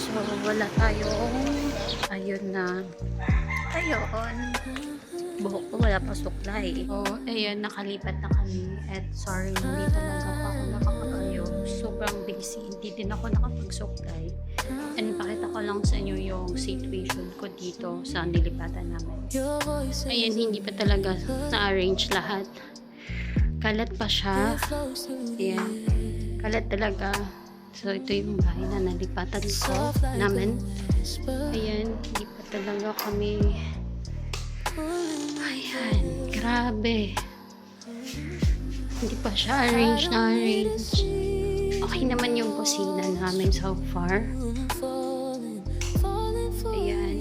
So, wala tayong, ayun na, ayun, buhok ko wala pa suklay. So, ayun, nakalipat na kami. At sorry, hindi talaga pa ako nakapag-ayos. Sobrang busy. Hindi din ako nakapag-suklay. And ipakita ko lang sa inyo yung situation ko dito sa nilipatan namin. Ayun, hindi pa talaga na-arrange lahat. Kalat pa siya. Ayan. Kalat talaga. So, ito yung bahay na nalipatan ko namin. Ayan, hindi pa talaga kami. Ayan, grabe. Hindi pa siya arrange. Okay naman yung kusina namin so far. Ayan.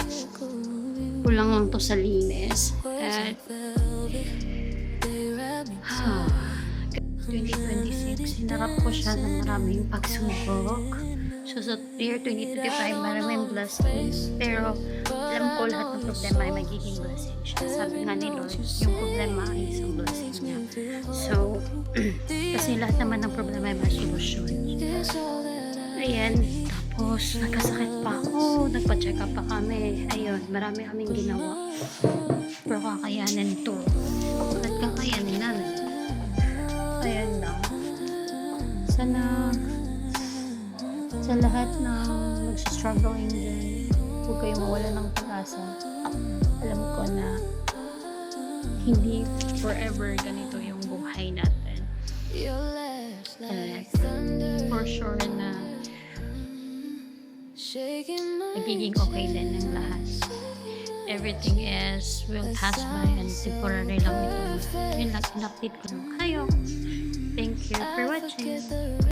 Kulang lang to sa linis. At 2026, hinarap ko siya ng maraming pagsubok. So, sa year 2025, maraming blessings. Pero, alam ko lahat ng problema ay magiging blessing siya. Sabi nga ni Lord, yung problema ay isang blessing niya. So, kasi lahat naman ng problema ay may solusyon. Ayan. Tapos, nagkasakit pa ako. Nagpa-check up pa kami. Ayun, marami kaming ginawa. Pero kakayanin to. At kakayanin namin. Ayan lang. Sana sa lahat ng nagsistruggling dyan, huwag kayong mawala ng pag-asa. Alam ko na hindi forever ganito yung buhay natin. For sure na nagiging okay din ng lahat. Everything is will pass by and temporary lang ito. Yun lang, in-update ko lang kayo. Thank you for watching.